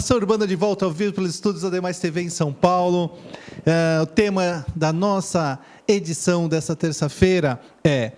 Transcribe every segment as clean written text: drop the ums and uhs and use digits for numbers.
Ação Urbana de volta ao vivo pelos estúdios Ademais TV em São Paulo. O tema da nossa edição dessa terça-feira é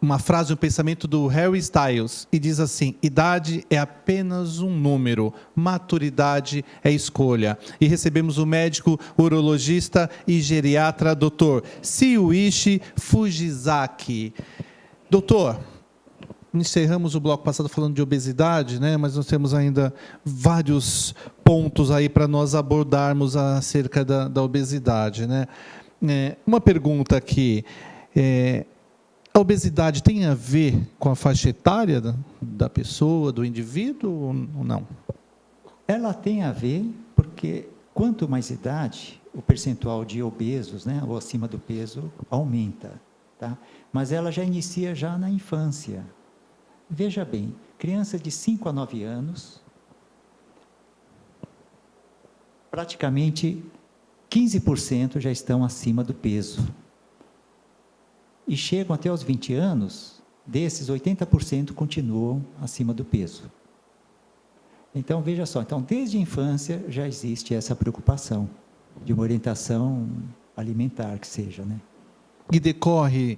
uma frase, um pensamento do Harry Styles, e diz assim: idade é apenas um número, maturidade é escolha. E recebemos o médico, urologista e geriatra, Dr. Seiichi Fujizaki. Doutor, encerramos o bloco passado falando de obesidade, né? Mas nós temos ainda vários pontos aí para nós abordarmos acerca da obesidade, né? Uma pergunta aqui: a obesidade tem a ver com a faixa etária da pessoa, do indivíduo, ou não? Ela tem a ver porque quanto mais idade, o percentual de obesos, né, ou acima do peso, aumenta, tá? Mas ela já inicia já na infância. Veja bem, criança de 5 a 9 anos, praticamente 15% já estão acima do peso. E chegam até os 20 anos, desses 80% continuam acima do peso. Então, veja só, então, desde a infância já existe essa preocupação de uma orientação alimentar que seja, né? E decorre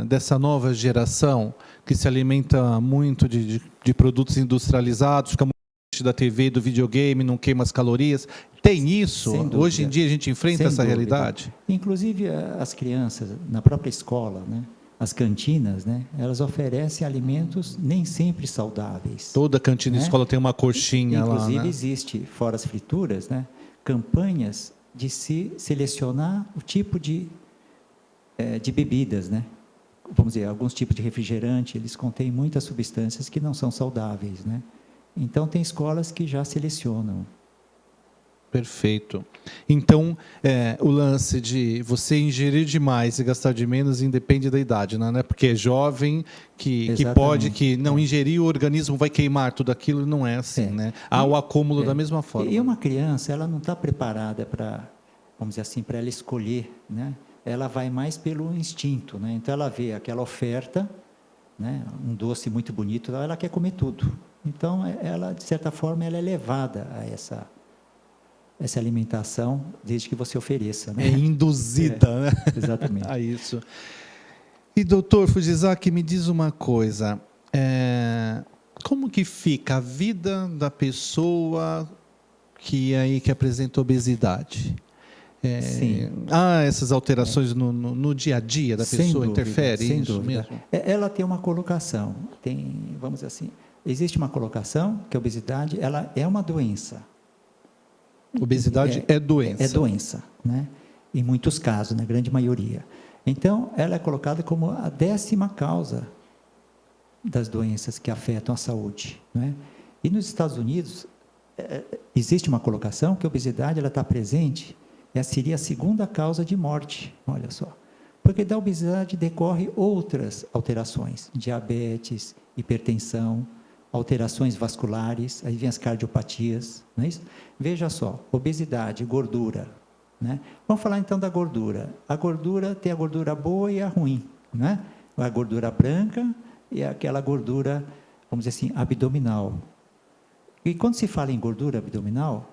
dessa nova geração que se alimenta muito de produtos industrializados, fica muito da TV, do videogame, não queima as calorias. Tem isso? Hoje em dia a gente enfrenta essa realidade? Inclusive as crianças, na própria escola, né? As cantinas, né? Elas oferecem alimentos nem sempre saudáveis. Toda cantina de escola tem uma coxinha lá, né? Inclusive existe, fora as frituras, né? Campanhas de se selecionar o tipo de bebidas, né? Vamos dizer, alguns tipos de refrigerante, eles contêm muitas substâncias que não são saudáveis, né? Então, tem escolas que já selecionam. Perfeito. Então, o lance de você ingerir demais e gastar de menos independe da idade, não é? Porque é jovem que pode, que não ingerir, o organismo vai queimar tudo aquilo, não é assim, né? Há o acúmulo da mesma forma. E uma criança, ela não está preparada para, vamos dizer assim, para ela escolher, né? Ela vai mais pelo instinto, né? Então, ela vê aquela oferta, né? Um doce muito bonito, ela quer comer tudo. Então, ela, de certa forma, ela é levada a essa alimentação, desde que você ofereça, né? É induzida, né? Exatamente. A isso. E, doutor Fujizaki, me diz uma coisa, como que fica a vida da pessoa que apresenta obesidade? Sim. Há essas alterações no dia a dia da pessoa? Interfere sem isso dúvida. mesmo? Ela tem uma colocação, vamos dizer assim, existe uma colocação que a obesidade, ela é uma doença. Obesidade é doença. É doença, né? Em muitos casos, na grande maioria. Então, ela é colocada como a 10ª causa das doenças que afetam a saúde, né? E nos Estados Unidos, existe uma colocação que a obesidade ela está presente, seria a 2ª causa de morte, olha só. Porque da obesidade decorre outras alterações, diabetes, hipertensão, alterações vasculares, aí vem as cardiopatias, não é isso? Veja só, obesidade, gordura, né? Vamos falar então da gordura. A gordura tem a gordura boa e a ruim, né? A gordura branca e aquela gordura, vamos dizer assim, abdominal. E quando se fala em gordura abdominal,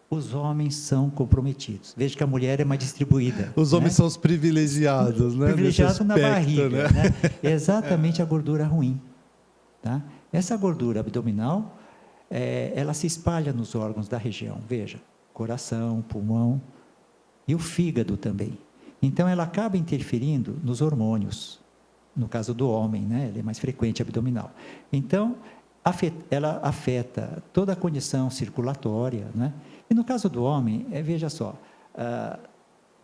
os homens são comprometidos. Veja que a mulher é mais distribuída. Os homens são os privilegiados, né? Privilegiados na barriga, né? Exatamente a gordura ruim, tá? Essa gordura abdominal, ela se espalha nos órgãos da região. Veja, coração, pulmão e o fígado também. Então, ela acaba interferindo nos hormônios. No caso do homem, né? Ele é mais frequente abdominal. Então, ela afeta toda a condição circulatória, né? E no caso do homem, veja só,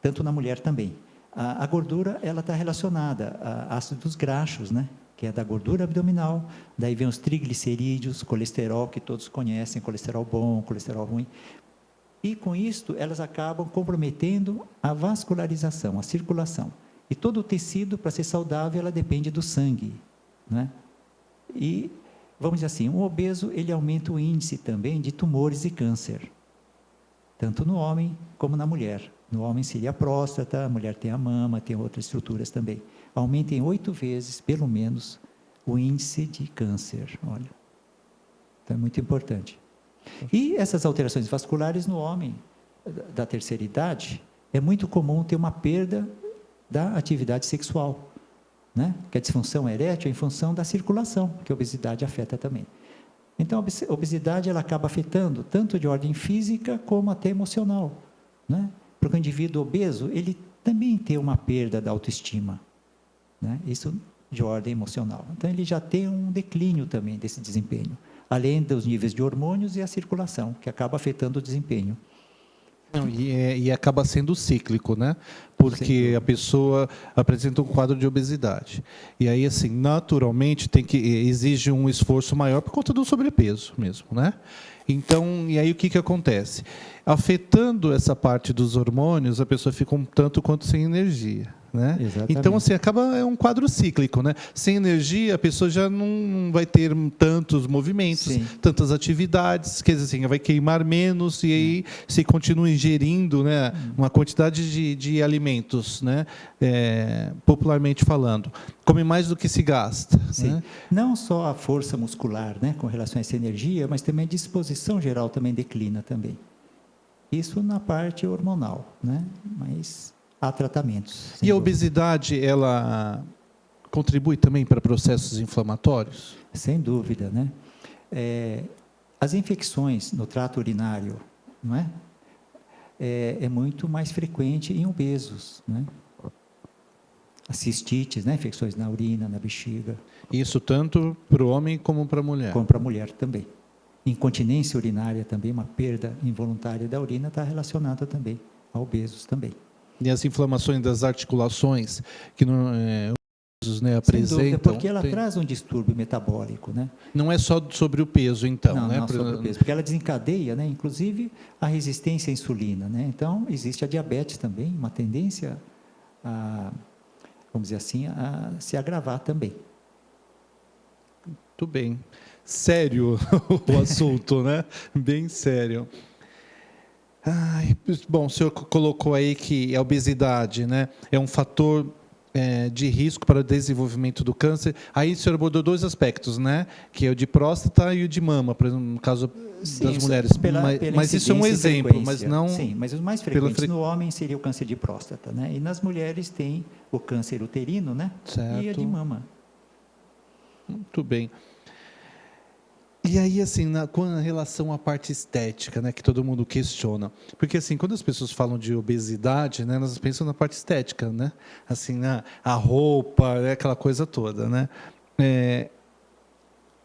tanto na mulher também, a gordura ela está relacionada a ácidos graxos, né? Que é da gordura abdominal, daí vem os triglicerídeos, colesterol, que todos conhecem, colesterol bom, colesterol ruim. E com isto, elas acabam comprometendo a vascularização, a circulação. E todo o tecido, para ser saudável, ela depende do sangue, né? E, vamos dizer assim, um obeso, ele aumenta o índice também de tumores e câncer, tanto no homem como na mulher. No homem seria a próstata, a mulher tem a mama, tem outras estruturas também. Aumenta em 8 vezes, pelo menos, o índice de câncer, olha. Então, é muito importante. E essas alterações vasculares no homem da terceira idade, é muito comum ter uma perda da atividade sexual, né? Que a disfunção erétil é em função da circulação, que a obesidade afeta também. Então, a obesidade ela acaba afetando tanto de ordem física como até emocional, né? Porque o indivíduo obeso, ele também tem uma perda da autoestima, né? Isso de ordem emocional. Então, ele já tem um declínio também desse desempenho, além dos níveis de hormônios e a circulação, que acaba afetando o desempenho. Não, e acaba sendo cíclico, né? Porque a pessoa apresenta um quadro de obesidade. E aí, assim, naturalmente, exige um esforço maior por conta do sobrepeso mesmo, né? Então, e aí o que acontece? Afetando essa parte dos hormônios, a pessoa fica um tanto quanto sem energia, né? Exatamente. Então, assim, é um quadro cíclico, né? Sem energia, a pessoa já não vai ter tantos movimentos, Sim. tantas atividades, quer dizer, assim, vai queimar menos, e aí se continua ingerindo, né, uma quantidade de alimentos, né, popularmente falando, come mais do que se gasta. Sim. Né? Não só a força muscular, né, com relação a essa energia, mas também a disposição geral também declina também. Isso na parte hormonal, né? Mas há tratamentos. E a obesidade, ela contribui também para processos inflamatórios? Sem dúvida, né? As infecções no trato urinário, não é? É muito mais frequente em obesos, né? As cistites, né? Infecções na urina, na bexiga. Isso tanto para o homem como para a mulher? Como para a mulher também. Incontinência urinária também, uma perda involuntária da urina está relacionada também a obesos também. E as inflamações das articulações que não, os né, apresentam? Sem dúvida, porque ela traz um distúrbio metabólico, né? Não é só sobre o peso, então, não, né? Não, sobre o peso, porque ela desencadeia, né? Inclusive a resistência à insulina, né? Então existe a diabetes também, uma tendência a, vamos dizer assim, a se agravar também. Muito bem. Sério o assunto, né? Bem sério. Ai, bom, o senhor colocou aí que a obesidade, né, é um fator de risco para o desenvolvimento do câncer. Aí o senhor abordou dois aspectos, né? Que é o de próstata e o de mama, por exemplo, no caso das mulheres. Mas isso é um exemplo, mas não... Sim, mas os mais frequentes no homem seria o câncer de próstata, né? E nas mulheres tem o câncer uterino, né? Certo. E a de mama. Muito bem. E aí, assim, com relação à parte estética, né, que todo mundo questiona, porque assim, quando as pessoas falam de obesidade, né, elas pensam na parte estética, né, assim, a roupa, aquela coisa toda, né,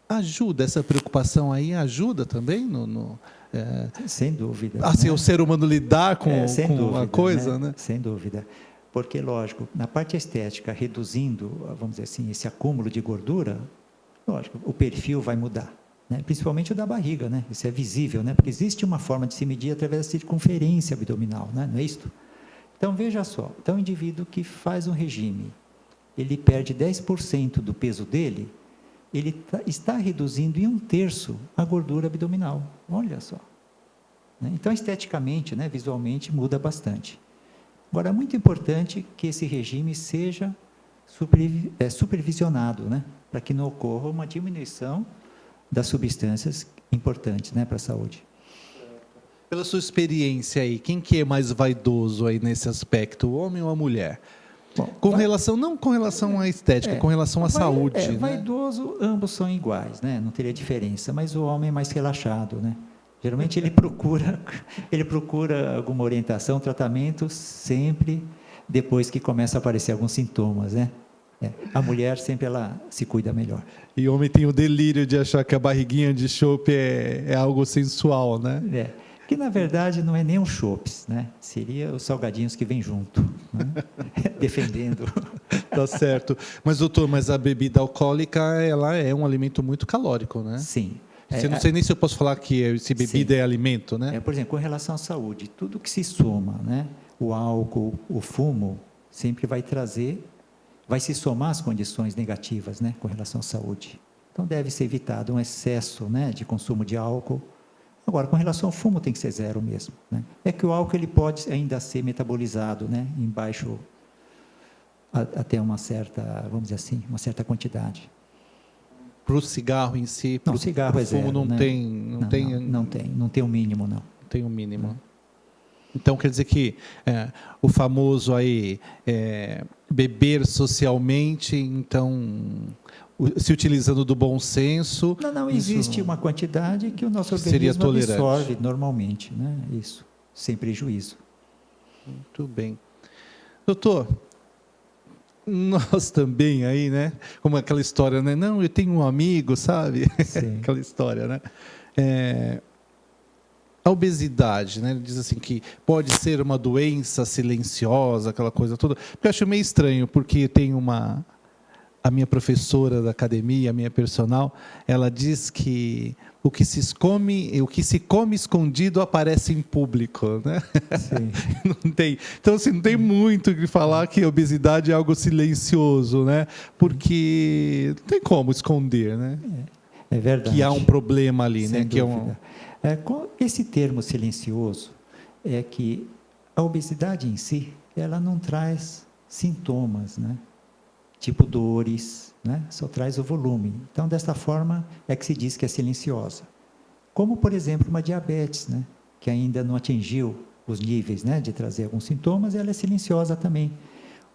ajuda essa preocupação aí, ajuda também sem dúvida. Assim, né? O ser humano lidar com dúvida, a coisa, né? Sem dúvida. Porque, lógico, na parte estética, reduzindo, vamos dizer assim, esse acúmulo de gordura, lógico, o perfil vai mudar. Né? Principalmente o da barriga, né? Isso é visível, né? Porque existe uma forma de se medir através da circunferência abdominal, né? Não é isto? Então, veja só, então o indivíduo que faz um regime, ele perde 10% do peso dele, ele está reduzindo em 1/3 a gordura abdominal, olha só. Né? Então, esteticamente, né, visualmente, muda bastante. Agora, é muito importante que esse regime seja supervisionado, né? Para que não ocorra uma diminuição das substâncias importantes, né, para a saúde. Pela sua experiência aí, quem que é mais vaidoso aí nesse aspecto, o homem ou a mulher? Bom, não com relação à estética, com relação à saúde. Né? Vaidoso, ambos são iguais, né? Não teria diferença, mas o homem é mais relaxado, né? Geralmente ele procura alguma orientação, tratamento sempre depois que começa a aparecer alguns sintomas, né? A mulher sempre ela se cuida melhor. E o homem tem o delírio de achar que a barriguinha de chope é algo sensual, né? Que na verdade não é nem um chopes, né? Seria os salgadinhos que vêm junto, né? Defendendo. Tá certo. Mas doutor, a bebida alcoólica ela é um alimento muito calórico, né? Sim. Não sei nem se eu posso falar que se bebida é alimento, né? Por exemplo, com relação à saúde, tudo que se soma, né? O álcool, o fumo, sempre vai se somar às condições negativas, né, com relação à saúde. Então, deve ser evitado um excesso, né, de consumo de álcool. Agora, com relação ao fumo, tem que ser 0 mesmo. Né? É que o álcool ele pode ainda ser metabolizado, né, em baixo, até uma certa, vamos dizer assim, uma certa quantidade. para o cigarro em si, Não, o cigarro pro é fumo zero, não né? tem, Não tem o mínimo, não. tem um mínimo. Então quer dizer que o famoso aí beber socialmente, então se utilizando do bom senso. Não isso existe uma quantidade que o nosso seria organismo tolerante. absorve normalmente, né? Isso, sem prejuízo. Muito bem. Doutor, nós também aí, né? Como aquela história, né? Não, eu tenho um amigo, sabe? Sim. Aquela história, né? A obesidade, né? Ele diz assim que pode ser uma doença silenciosa, aquela coisa toda. Porque eu acho meio estranho, porque tem a minha professora da academia, a minha personal, ela diz que o que se come escondido aparece em público, né? Sim. Não tem. Então, assim, não tem muito o que falar que a obesidade é algo silencioso, né? Porque não tem como esconder, né? É verdade. Que há um problema ali, Sem né? Que dúvida. Esse termo silencioso é que a obesidade em si, ela não traz sintomas, né? Tipo dores, né? Só traz o volume. Então, desta forma, é que se diz que é silenciosa. Como, por exemplo, uma diabetes, né? Que ainda não atingiu os níveis, né? De trazer alguns sintomas, ela é silenciosa também.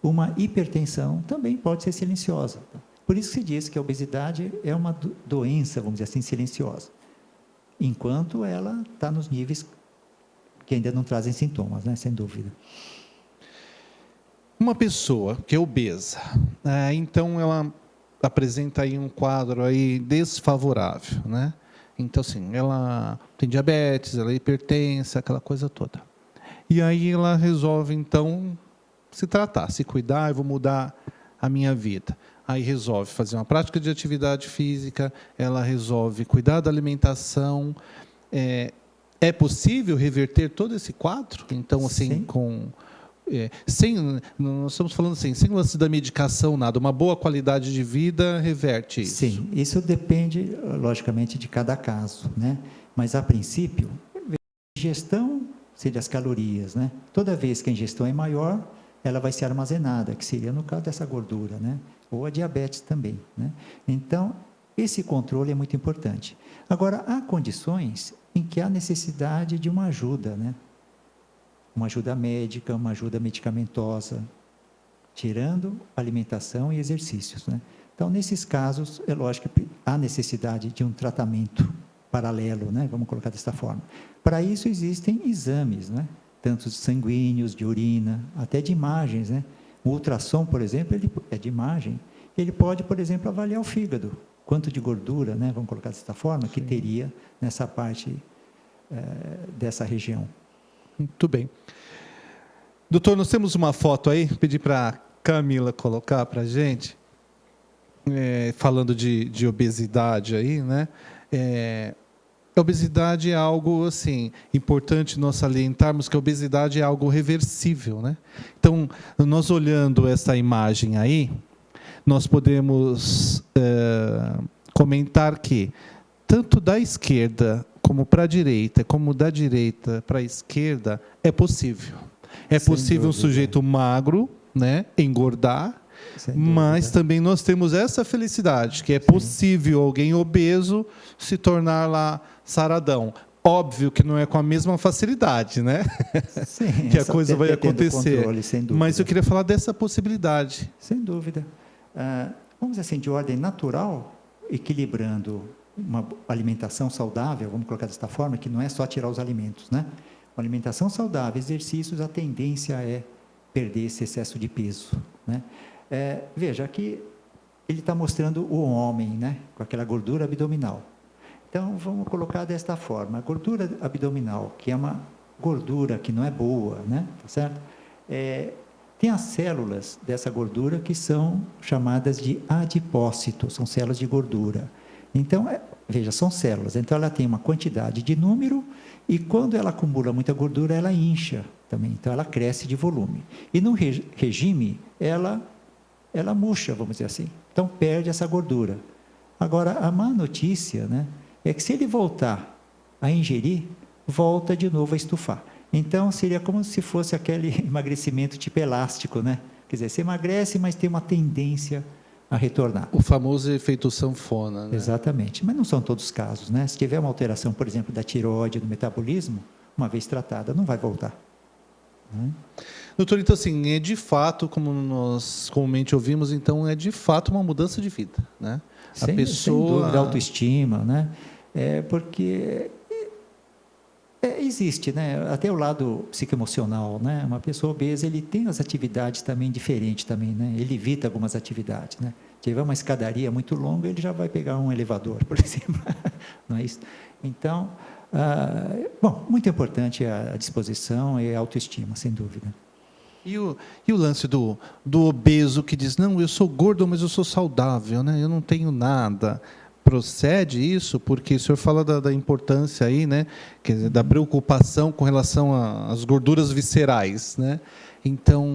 Uma hipertensão também pode ser silenciosa. Por isso se diz que a obesidade é uma doença, vamos dizer assim, silenciosa. Enquanto ela está nos níveis que ainda não trazem sintomas, né? Sem dúvida. uma pessoa que é obesa, então ela apresenta aí um quadro aí desfavorável, né? Então, assim, ela tem diabetes, ela é hipertensa, aquela coisa toda. E aí ela resolve, então, se tratar, se cuidar, eu vou mudar a minha vida. Aí resolve fazer uma prática de atividade física, ela resolve cuidar da alimentação. É possível reverter todo esse quadro? Então, assim, nós estamos falando assim, sem o lance da medicação, nada, uma boa qualidade de vida reverte isso. Sim, isso depende, logicamente, de cada caso, né? Mas, a princípio, a ingestão seria as calorias, né? Toda vez que a ingestão é maior, ela vai ser armazenada, que seria no caso dessa gordura, né? Ou a diabetes também, né? Então, esse controle é muito importante. Agora, há condições em que há necessidade de uma ajuda, né? Uma ajuda médica, uma ajuda medicamentosa, tirando alimentação e exercícios, né? Então, nesses casos, é lógico que há necessidade de um tratamento paralelo, né? Vamos colocar desta forma. Para isso, existem exames, né? Tanto sanguíneos, de urina, até de imagens, né? O ultrassom, por exemplo, ele é de imagem. Ele pode, por exemplo, avaliar o fígado, quanto de gordura, né? Vamos colocar desta forma, que teria nessa parte dessa região. Muito bem. Doutor, nós temos uma foto aí, pedi para a Camila colocar para a gente, falando de obesidade aí, né? A obesidade é algo assim importante nós salientarmos que a obesidade é algo reversível, né? Então, nós olhando essa imagem aí, nós podemos comentar que tanto da esquerda como para a direita, como da direita para a esquerda, é possível. É possível um sujeito magro, né, engordar, mas também nós temos essa felicidade, que é possível alguém obeso se tornar lá saradão. Óbvio que não é com a mesma facilidade, né? Sim, que a coisa vai acontecer. Controle, sem dúvida. Mas eu queria falar dessa possibilidade. Sem dúvida. Vamos dizer assim, de ordem natural, equilibrando uma alimentação saudável, vamos colocar desta forma, que não é só tirar os alimentos, né? Uma alimentação saudável, exercícios, a tendência é perder esse excesso de peso, né? Veja, aqui ele está mostrando o homem, né? Com aquela gordura abdominal. Então, vamos colocar desta forma. A gordura abdominal, que é uma gordura que não é boa, né? Tá certo? Tem as células dessa gordura que são chamadas de adipócitos, são células de gordura. Então, veja, são células. Então, ela tem uma quantidade de número e, quando ela acumula muita gordura, ela incha também. Então, ela cresce de volume. E, no regime, ela murcha, vamos dizer assim. Então, perde essa gordura. Agora, a má notícia, né, é que se ele voltar a ingerir, volta de novo a estufar. Então, seria como se fosse aquele emagrecimento tipo elástico, né? Quer dizer, você emagrece, mas tem uma tendência a retornar. O famoso efeito sanfona, né? Exatamente, mas não são todos os casos, né? Se tiver uma alteração, por exemplo, da tireoide, do metabolismo, uma vez tratada, não vai voltar. Né? Doutor, então assim, é de fato, como nós comumente ouvimos, então é de fato uma mudança de vida, né? A pessoa... Sem dúvida, autoestima, né? Porque existe, né? Até o lado psicoemocional, né? Uma pessoa obesa, ele tem as atividades também diferentes também, né? Ele evita algumas atividades, né? Se tiver uma escadaria muito longa, ele já vai pegar um elevador, por exemplo. Não é isso? Então, bom, muito importante a disposição e a autoestima, sem dúvida. E o lance do obeso que diz, não, eu sou gordo, mas eu sou saudável, né? Eu não tenho nada. Procede isso? Porque o senhor fala da importância aí, né? Quer dizer, da preocupação com relação às gorduras viscerais, né? Então...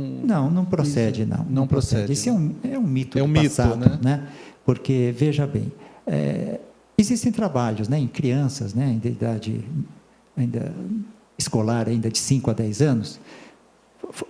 Não procede, isso, não. Não procede. Isso é um mito do passado, mito, né? Porque, veja bem, existem trabalhos, né, em crianças, né, de idade ainda escolar, ainda de 5 a 10 anos,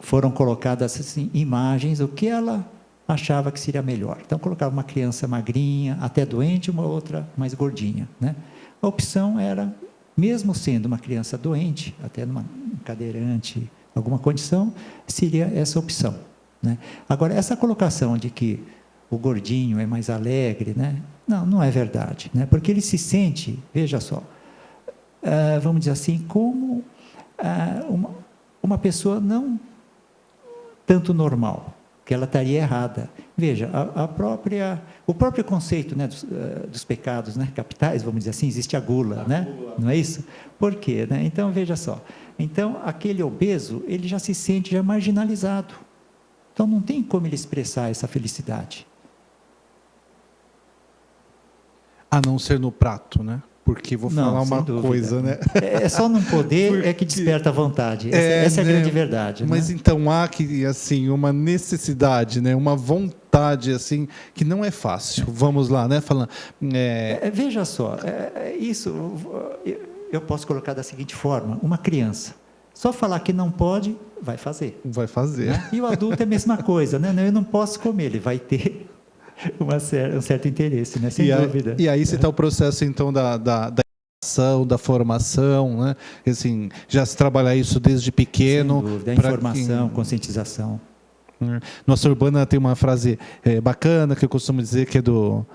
foram colocadas assim, imagens, o que ela achava que seria melhor. Então, colocava uma criança magrinha, até doente, uma outra mais gordinha, né? A opção era, mesmo sendo uma criança doente, até numa cadeirante, alguma condição, seria essa opção, né? Agora, essa colocação de que o gordinho é mais alegre, né? Não é verdade, né? Porque ele se sente, veja só, vamos dizer assim, como uma pessoa não tanto normal, que ela estaria errada. Veja, o próprio conceito, né, dos pecados, né, capitais, vamos dizer assim, existe a gula, né? Não é isso? Por quê? Né? Então, veja só. Então, aquele obeso, ele já se sente já marginalizado. Então, não tem como ele expressar essa felicidade. A não ser no prato, né? Porque vou falar uma coisa, né? É só não poder que desperta a vontade. Essa é a grande verdade. Mas, né? Então há que, assim, uma necessidade, né? Uma vontade, assim, que não é fácil. Vamos lá, né? Falando. Veja só, isso eu posso colocar da seguinte forma: uma criança, só falar que não pode, vai fazer. Vai fazer. Né? E o adulto é a mesma coisa, né? Eu não posso comer, ele vai ter um certo interesse, né? Sem dúvida. E aí você está o processo, então, da educação, da formação, né? Assim, já se trabalha isso desde pequeno. Sem dúvida, a informação, conscientização. Nossa Urbana tem uma frase bacana, que eu costumo dizer, que é do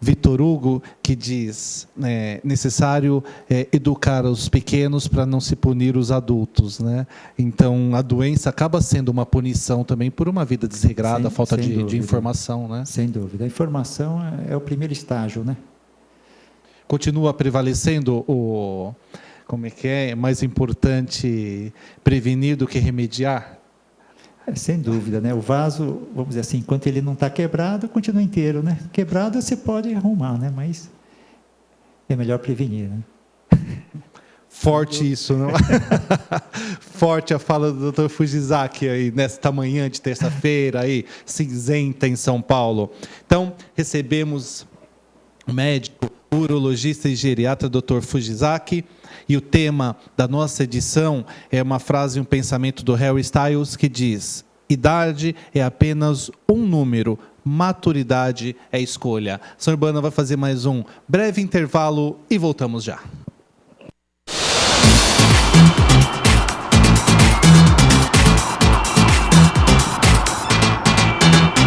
Vitor Hugo, que diz, necessário educar os pequenos para não se punir os adultos, né? Então, a doença acaba sendo uma punição também por uma vida desregrada, falta de informação, né? Sem dúvida. A informação é o primeiro estágio, né? Continua prevalecendo como é que é mais importante prevenir do que remediar? Sem dúvida, né? O vaso, vamos dizer assim, enquanto ele não está quebrado, continua inteiro, né? Quebrado você pode arrumar, né? Mas é melhor prevenir, né? Forte isso, não? Forte a fala do Dr. Fujizaki aí nesta manhã de terça-feira aí, cinzenta em São Paulo. Então, recebemos o médico, urologista e geriatra Dr. Fujizaki, e o tema da nossa edição é uma frase e um pensamento do Harry Styles que diz: idade é apenas um número, maturidade é escolha. A Sra. Urbana vai fazer mais um breve intervalo e voltamos já.